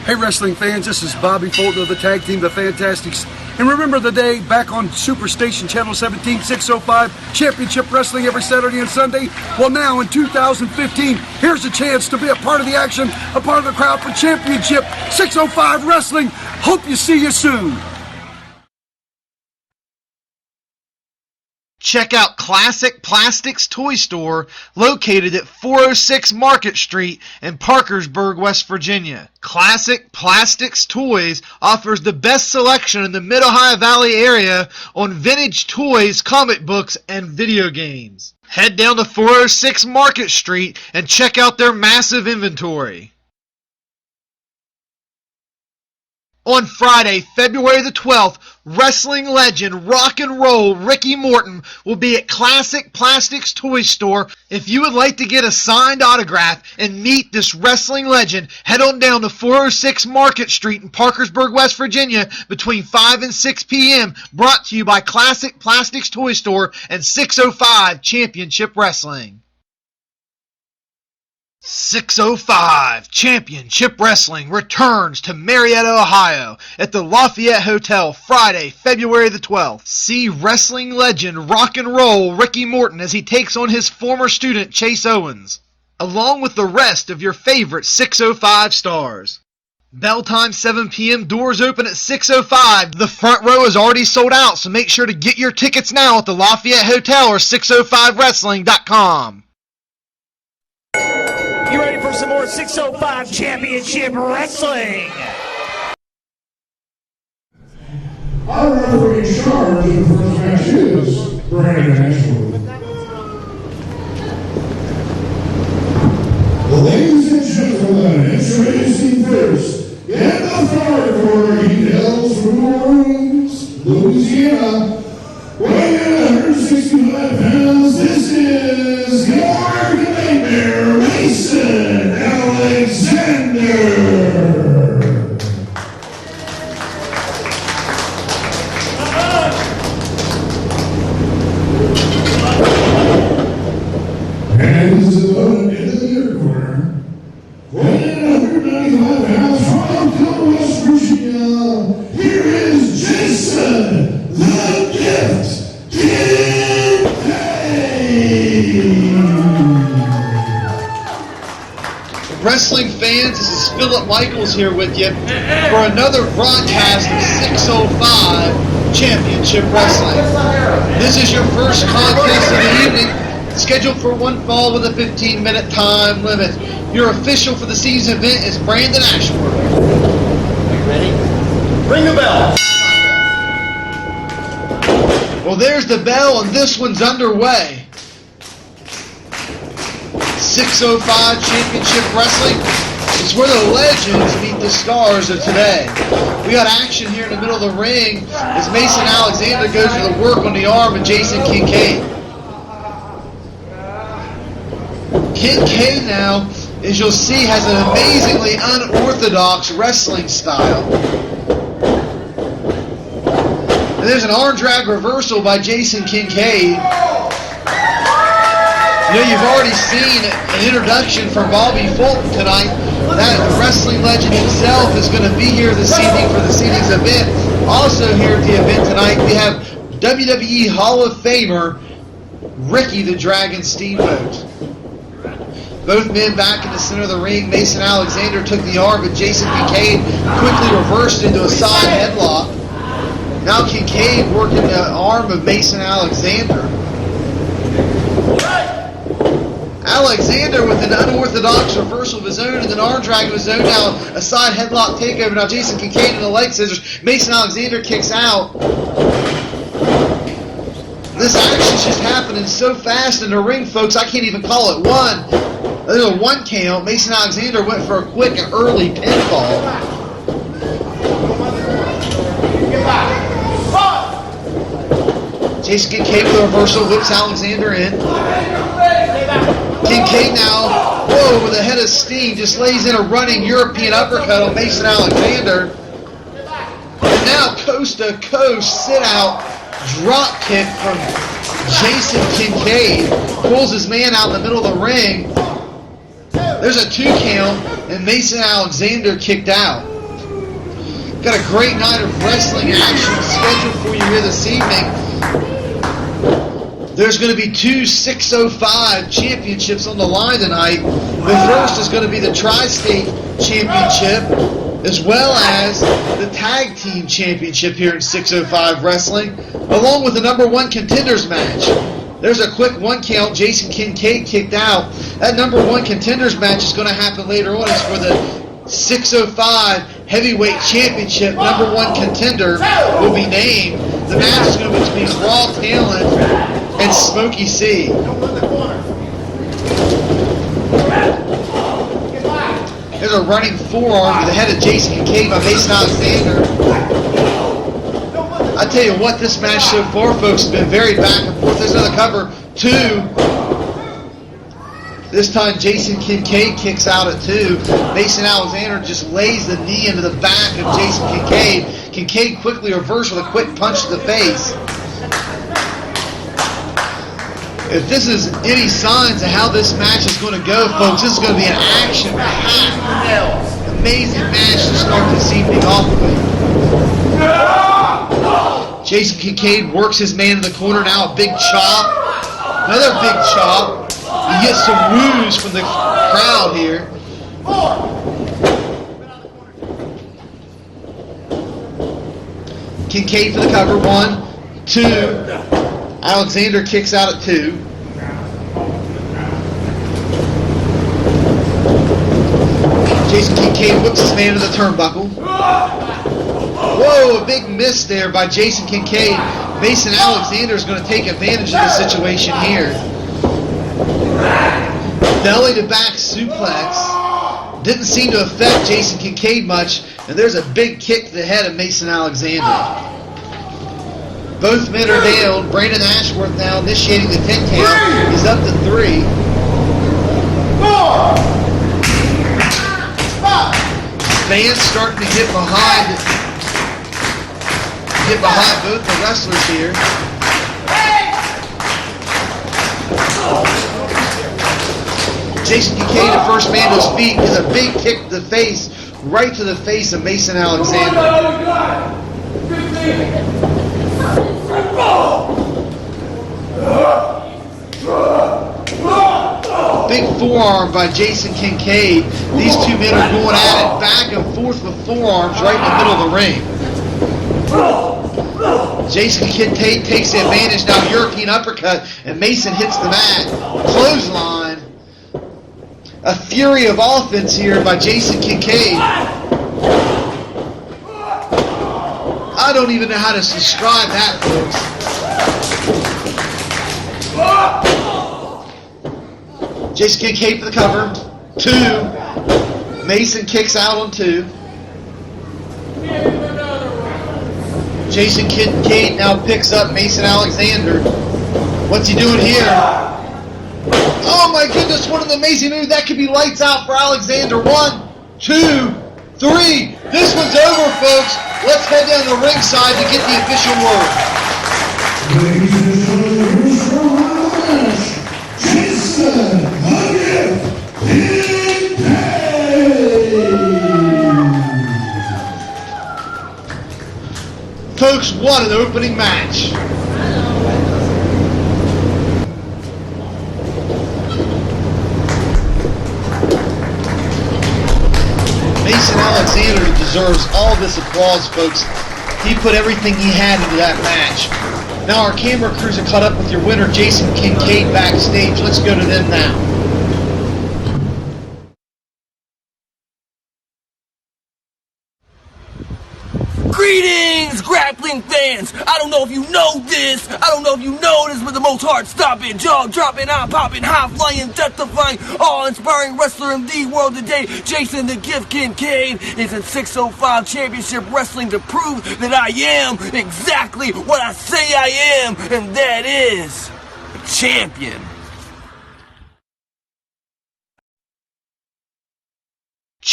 Hey wrestling fans, this is Bobby Fulton of the tag team, The Fantastics. And remember the day back on Superstation Channel 17, 605, Championship Wrestling every Saturday and Sunday? Well now in 2015, here's a chance to be a part of the action, a part of the crowd for Championship 605 Wrestling. Hope you see you soon. Check out Classic Plastics Toy Store, located at 406 Market Street in Parkersburg, West Virginia. Classic Plastics Toys offers the best selection in the Mid-Ohio Valley area on vintage toys, comic books, and video games. Head down to 406 Market Street and check out their massive inventory. On Friday, February the 12th, wrestling legend Rock and Roll Ricky Morton will be at Classic Plastics Toy Store. If you would like to get a signed autograph and meet this wrestling legend, head on down to 406 Market Street in Parkersburg, West Virginia between 5 and 6 p.m. Brought to you by Classic Plastics Toy Store and 605 Championship Wrestling. 605 Championship Wrestling returns to Marietta, Ohio at the Lafayette Hotel Friday, February the 12th. See wrestling legend Rock and Roll Ricky Morton as he takes on his former student Chase Owens, along with the rest of your favorite 605 stars. Bell time 7 p.m. Doors open at 6:05. The front row is already sold out, so make sure to get your tickets now at the Lafayette Hotel or 605wrestling.com. You ready for some more 605 Championship Wrestling? Our referee in charge of the first match is Brandon Ashford. Ladies and gentlemen, introducing first, in the far corner, he hails from New Orleans, Louisiana, weighing in 165 pounds, this is your nightmare, Jason Alexander. And his opponent in the other corner, weighing in 195 pounds from West Virginia, here is Jason the Gift Kincaid. Wrestling fans, this is Philip Michaels here with you for another broadcast of 605 Championship Wrestling. This is your first contest of the evening, scheduled for one fall with a 15-minute time limit. Your official for the season event is Brandon Ashworth. Are you ready? Ring the bell. Well, there's the bell, and this one's underway. 605 Championship Wrestling is where the legends meet the stars of today. We got action here in the middle of the ring as Mason Alexander goes to the work on the arm of Jason Kincaid. Kincaid now, as you'll see, has an amazingly unorthodox wrestling style. And there's an arm drag reversal by Jason Kincaid. You know, you've already seen an introduction from Bobby Fulton tonight. That wrestling legend himself is going to be here this evening for this evening's event. Also here at the event tonight, we have WWE Hall of Famer Ricky the Dragon Steamboat. Both men back in the center of the ring. Mason Alexander took the arm, but Jason Kincaid quickly reversed into a side headlock. Now Kincaid working the arm of Mason Alexander. Alexander with an unorthodox reversal of his own and an arm drag of his own. Now a side headlock takeover. Now Jason Kincaid in the leg scissors. Mason Alexander kicks out. This action's just happening so fast in the ring, folks, I can't even call it one. There's a one count. Mason Alexander went for a quick and early pinfall. Jason Kincaid with a reversal, whips Alexander in. Kincaid now, whoa, with a head of steam, just lays in a running European uppercut on Mason Alexander. And now coast to coast sit out drop kick from Jason Kincaid. Pulls his man out in the middle of the ring. There's a 2 count, and Mason Alexander kicked out. Got a great night of wrestling action scheduled for you here this evening. There's going to be two 605 championships on the line tonight. The first is going to be the Tri-State Championship, as well as the Tag Team Championship here in 605 Wrestling, along with the number one contenders match. There's a quick one count. Jason Kincaid kicked out. That number one contenders match is going to happen later on. It's for the 605 Heavyweight Championship. Number one contender will be named. The match is going to be between Raw Talent and Smokey C. There's a running forearm to the head of Jason Kincaid by Mason Alexander. I tell you what, this match so far, folks, has been very back and forth. There's another cover, 2. This time Jason Kincaid kicks out at 2. Mason Alexander just lays the knee into the back of Jason Kincaid. Kincaid quickly reversed with a quick punch to the face. If this is any signs of how this match is going to go, folks, this is going to be an action-packed, amazing match to start this evening off with. Jason Kincaid works his man in the corner now, a big chop. Another big chop. He gets some woos from the crowd here. Kincaid for the cover, 1, 2. Alexander kicks out at 2. Jason Kincaid whips his man to the turnbuckle. Whoa, a big miss there by Jason Kincaid. Mason Alexander is going to take advantage of the situation here. Belly to back suplex. Didn't seem to affect Jason Kincaid much. And there's a big kick to the head of Mason Alexander. Both men are down. Brandon Ashworth now initiating the 10 count. He's up to 3. 4. 5. Fans starting to get behind both the wrestlers here. Jason Kincaid, the first man to his feet, is a big kick to the face, right to the face of Mason Alexander. Big forearm by Jason Kincaid. These two men are going at it back and forth with forearms right in the middle of the ring. Jason Kincaid takes the advantage now, European uppercut, and Mason hits the mat. Clothesline. A fury of offense here by Jason Kincaid. I don't even know how to describe that, folks. Jason Kincaid for the cover. 2. Mason kicks out on 2. Jason Kincaid now picks up Mason Alexander. What's he doing here? Oh my goodness, what an amazing move. That could be lights out for Alexander. 1, 2, 3. This one's over, folks. Let's head down to ringside to get the official word. Ladies and gentlemen, here's our match. Jason Kincaid. Folks, what an opening match. Mason Alexander deserves all this applause, folks. He put everything he had into that match. Now our camera crews are caught up with your winner, Jason Kincaid, backstage. Let's go to them now. Greetings, grappling fans! I don't know if you know this, but the most heart-stopping, jaw-dropping, eye-popping, high-flying, death-defying, awe-inspiring wrestler in the world today, Jason the Gift Kincaid, is in 605 Championship Wrestling to prove that I am exactly what I say I am, and that is a champion.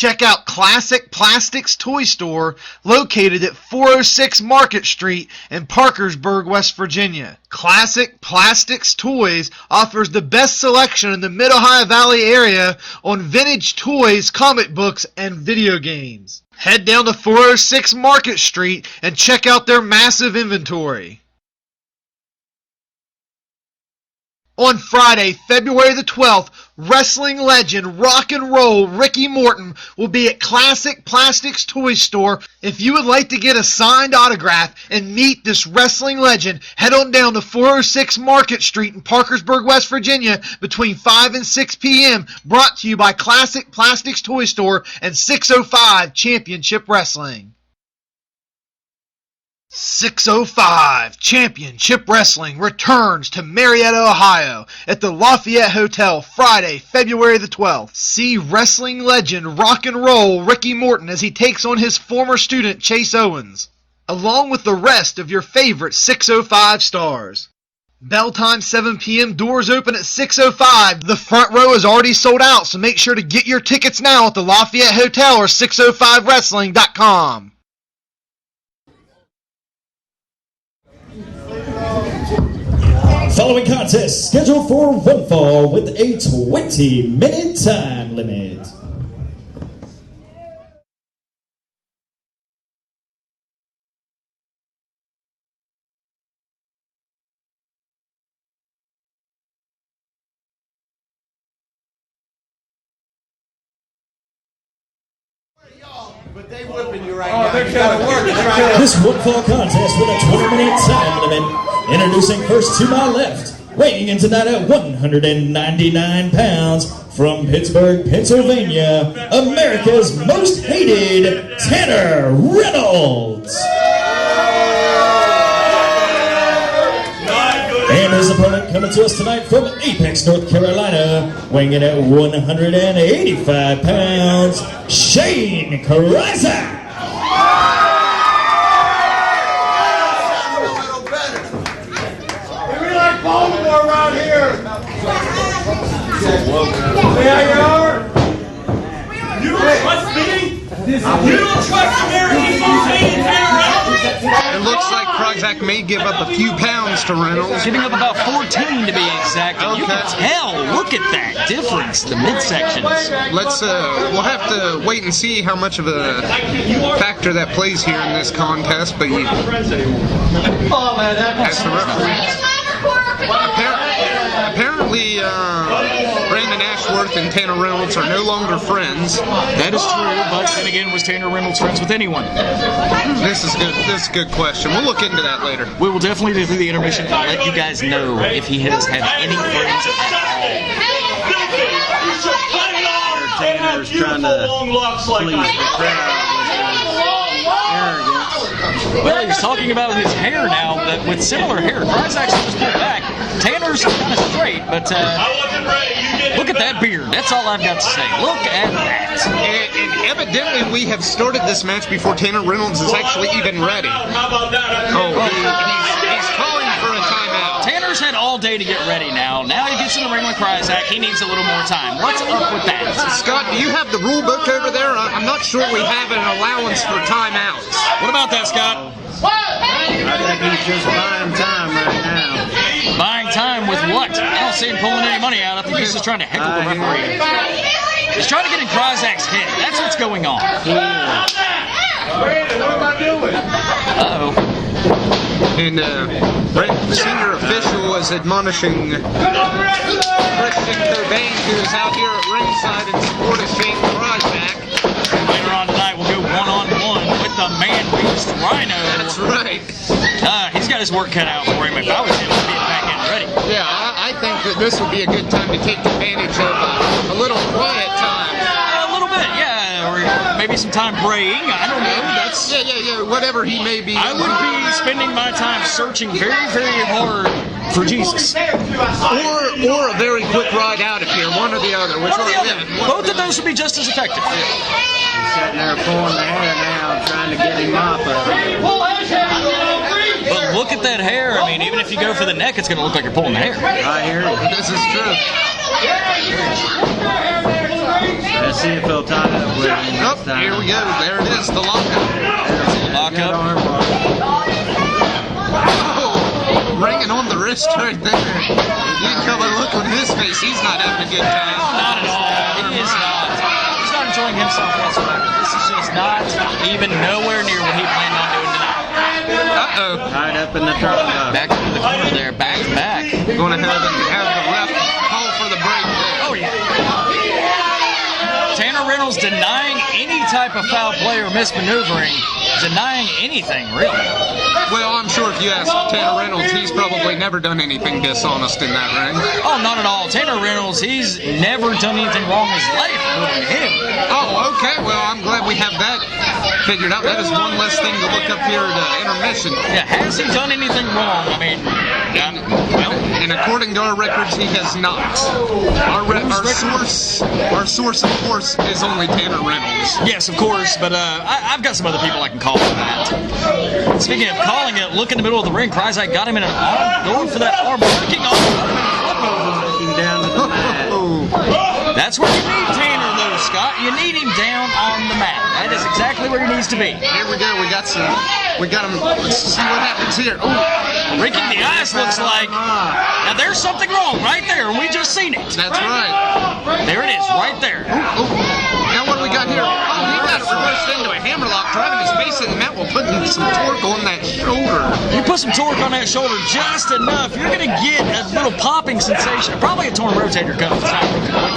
check out Classic Plastics Toy Store, located at 406 Market Street in Parkersburg, West Virginia. Classic Plastics Toys offers the best selection in the Mid-Ohio Valley area on vintage toys, comic books, and video games. Head down to 406 Market Street and check out their massive inventory. On Friday, February the 12th, wrestling legend Rock and Roll Ricky Morton will be at Classic Plastics Toy Store. If you would like to get a signed autograph and meet this wrestling legend, head on down to 406 Market Street in Parkersburg, West Virginia between 5 and 6 p.m. Brought to you by Classic Plastics Toy Store and 605 Championship Wrestling. 605 Championship Wrestling returns to Marietta, Ohio at the Lafayette Hotel Friday, February the 12th. See wrestling legend Rock and Roll Ricky Morton as he takes on his former student Chase Owens, along with the rest of your favorite 605 stars. Bell time 7 p.m. Doors open at 6:05. The front row is already sold out, so make sure to get your tickets now at the Lafayette Hotel or 605wrestling.com. Following contest scheduled for one fall with a 20-minute time limit. But they whipping you right now. They're trying to work. This one fall contest with a 20-minute time limit. Introducing first to my left, weighing in tonight at 199 pounds, from Pittsburgh, Pennsylvania, America's most hated, Tanner Reynolds. And his opponent coming to us tonight from Apex, North Carolina, weighing in at 185 pounds, Shane Kryzak. Baltimore around here. See how you are? You don't trust me? You don't trust American Tanner Reynolds? It looks like Kryzak may give up a few pounds to Reynolds. Giving up about 14 to be exact. And you can tell. Look at that difference, the midsections. Let's we'll have to wait and see how much of a factor that plays here in this contest. But as the referee. Apparently, Brandon Ashworth and Tanner Reynolds are no longer friends. That is true, but then again, was Tanner Reynolds friends with anyone? This is good. This is a good question. We'll look into that later. We will definitely do through the intermission and let you guys know if he has had any friends at all. Tanner's trying to please the crowd. Well, he's talking about his hair now, that with similar hair. Kryzak's just pulled back. Tanner's kind of straight, but look at that beard. That's all I've got to say. Look at that. And evidently we have started this match before Tanner Reynolds is actually even ready. Oh, he's calling for a timeout. Tanner's had all day to get ready now. Now he gets in the ring with Kryzak. He needs a little more time. What's up with that? Scott, do you have the rule book over there? I'm not sure we have an allowance for timeouts. What about that, Scott? I think he's just buying time right now. Buying time with what? I don't see him pulling any money out. I think he's just trying to heckle the referee. He's trying to get in Kryzak's head. That's what's going on. Brandon, what am I doing? Uh-oh. And the senior official is admonishing Christian Cobain, who is out here at ringside in support of Shane Kryzak. Later on tonight, we'll go one-on-one with the man-beast Rhino. That's right. He's got his work cut out for him. If I was him, I'd be back in ready. Yeah, I think that this would be a good time to take advantage of a little quiet time. A little bit, yeah. Or maybe some time praying. I don't know. That's Yeah, whatever he may be. I would be spending my time searching very, very hard for Jesus. Or a very quick ride out of here, one or the other. One or the other. Both of those would be just as effective. He's sitting there pulling the hair now, trying to get him off of it. But look at that hair. I mean, even if you go for the neck, it's going to look like you're pulling the hair. I hear you. This is true. Let's see if he'll tie up with him. Oh, here we go. There it is, the lockup. Lockup. Oh, ringing on the wrist right there. You can come and look on his face. He's not having a good time. Not at all. He is not. He's not enjoying himself whatsoever. This is just not even nowhere near what he planned on doing tonight. Uh-oh. Tied up in the trunk. Back to the corner there, back to back. Going to have the ref call for the break there. Oh, yeah. Tanner Reynolds denying any type of foul play or mismaneuvering, denying anything, really. Well, I'm sure if you ask Tanner Reynolds, he's probably never done anything dishonest in that ring. Oh, not at all. Tanner Reynolds, he's never done anything wrong in his life, according to him. Oh, okay. Well, I'm glad we have that figured out. That is one less thing to look up here at intermission. Yeah, has he done anything wrong? I mean, well, and according to our records, he has not. Our source, of course, is only Tanner Reynolds. yes, of course, but I've got some other people I can call for that. Speaking of calling it, look in the middle of the ring. Kryzak got him in an arm, going for that arm, working on Looking down to the mat. That's where you need Tanner, though, Scott. You need him down on the mat. That is exactly where he needs to be. Here we go. We got him. Let's see what happens here. Ooh. Breaking the ice looks like. Now, there's something wrong right there, and we just seen it. That's right. There it is, right there. Ooh. Now what do we got here? Oh, he got it reversed into a hammerlock, driving his face in the mat while putting some torque on that shoulder. You put some torque on that shoulder just enough, you're going to get a little popping sensation. Probably a torn rotator cuff. It's not broken.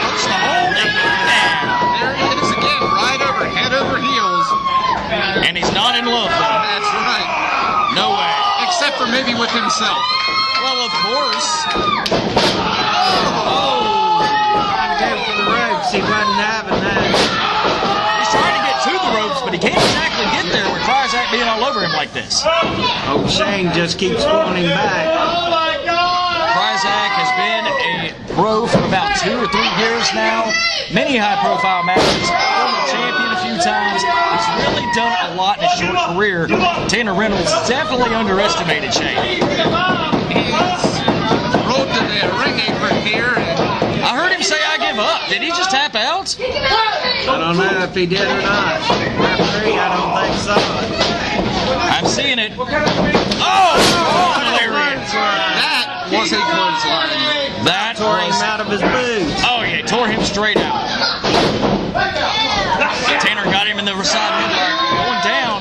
Push the hole and there he is again, right over, head over heels. and he's not in love, though. That's right. No way. Except for maybe with himself. Well, of course. For the ropes, he wasn't having that. He's trying to get to the ropes, but he can't exactly get there with Kryzak being all over him like this. Oh, Shane just keeps pulling him back. Kryzak has been a pro for about 2 or 3 years now. Many high-profile matches. Former champion a few times. He's really done a lot in his short career. Tanner Reynolds definitely underestimated Shane. He's rolled to the ring apron here. I heard him say, "I give up." Did he just tap out? I don't know if he did or not. Referee, I don't think so. I'm seeing it. Oh, hilarious. That was a clothesline. That Tore him was... out of his boots. Oh, yeah, tore him straight out. Tanner got him in the side headlock, going down.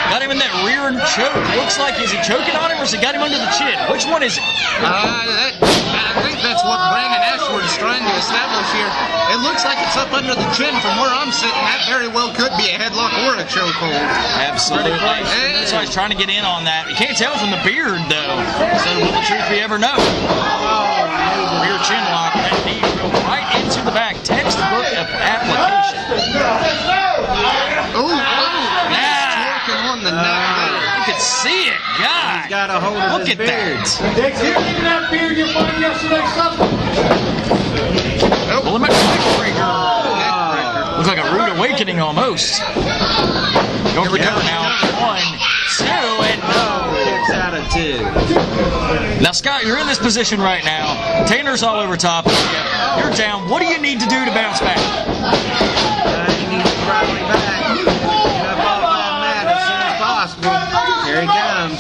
Got him in that rear choke. Looks like, is he choking on him or has he got him under the chin? Which one is it? I think that's what Brandon Ashford's trying to establish here. It looks like it's up under the chin from where I'm sitting. That very well could be a headlock or a chokehold. Absolutely. That's why he's trying to get in on that. You can't tell from the beard, though. So will the truth be ever known? Rear chin lock. That knee go right into the back. Textbook of application. Oh, torquing on the neck there. You could see it. God. He's got a hold of Look his at beard. that. Well, neck breaker. Looks like a rude awakening almost. Don't recover now. 1, 2, and no. 6 out of 2. Now, Scott, you're in this position right now. Tanner's all over top of you. You're down. What do you need to do to bounce back? He needs to rally back. Get up off that mat as soon as possible. Here he comes.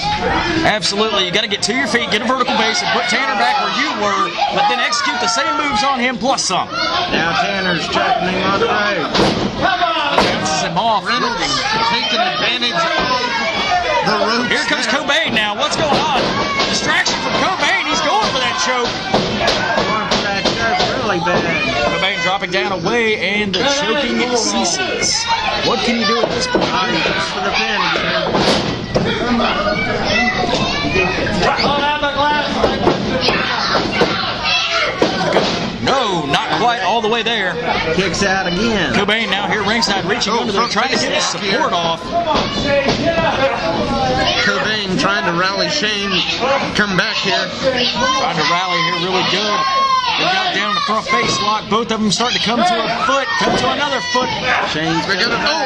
Absolutely. You got to get to your feet, get a vertical base, and put Tanner back where you were, but then execute the same moves on him plus some. Now Tanner's choking him on the rope. Bounces him off. Reynolds taking advantage of the ropes. Here comes Cobain now. What's going on? Distraction from Cobain. He's going for that choke. Going for that choke really bad. Cobain dropping down away, and the choking ceases. What can you do at this point? Just for the pin again. No, not quite all the way there. Kicks out again. Cobain now here ringside, reaching under there, trying to get his support off. Cobain trying to rally Shane. Come back here. Trying to rally here really good. They got down in the front face lock. Both of them starting to come to a foot. Come to another foot. Shane's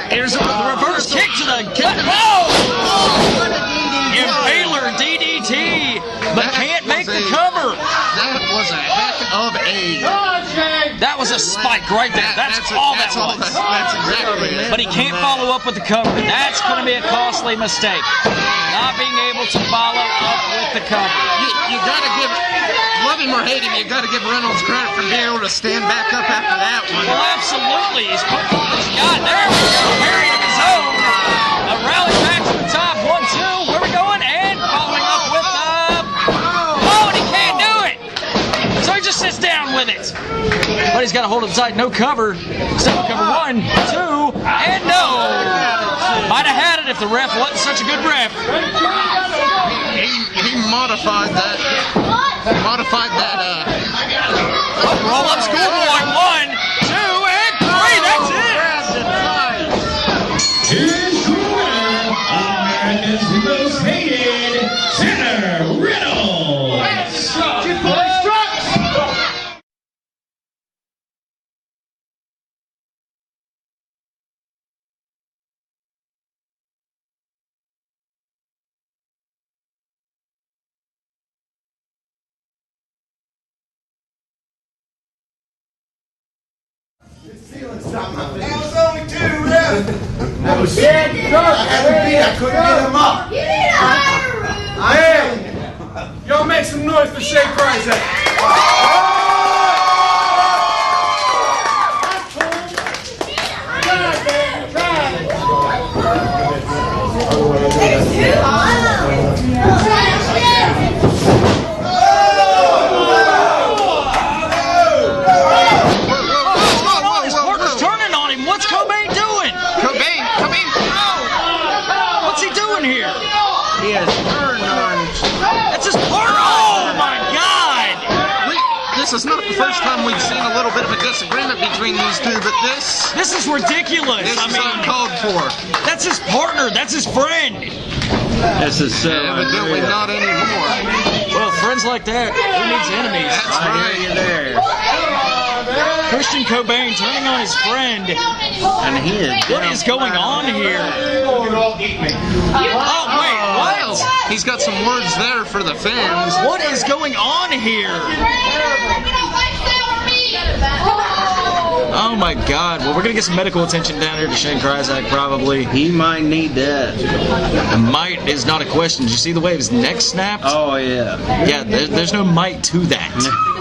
here's the reverse kick to the gut. Oh! Impaler DDT, but can't make the cover. That was a heck of a... That was a spike right there. That's all that was. That's exactly it. But he can't follow up with the cover. That's going to be a costly mistake. Not being able to follow up with the cover. You got to give... Love him or hate him, you got to give Reynolds credit for being able to stand back up after that one. Well, absolutely. He's put what he's got. There we go. Carrying of his own. A rally back to the top. 1-2. Where we going? And following up with oh, and he can't do it. So he just sits down with it. But he's got to hold it tight. No cover. Step cover 1, 2, and no. Might have had it if the ref wasn't such a good ref. He modified that. Roll up schoolboy. 1, 2, and 3. That's it. Here's your winner, America's most hated, Tanner Reynolds. That was only 2, Ref. That was dead. I couldn't get him up. Hey, y'all make some noise for Shane Kryzak. This is not the first time we've seen a little bit of a disagreement between these two, but this is ridiculous. This is uncalled for. That's his partner. That's his friend. This is so evidently not anymore. Well, friends like that, who needs enemies? That's right. You're there. Christian Cobain turning on his friend. And he is. What is going on here? Oh, wait, what? He's got some words there for the fans. What is going on here? Oh my God! Well, we're gonna get some medical attention down here to Shane Kryzak, probably. He might need that. Might is not a question. Did you see the way his neck snapped? Oh yeah. Yeah, there's no might to that.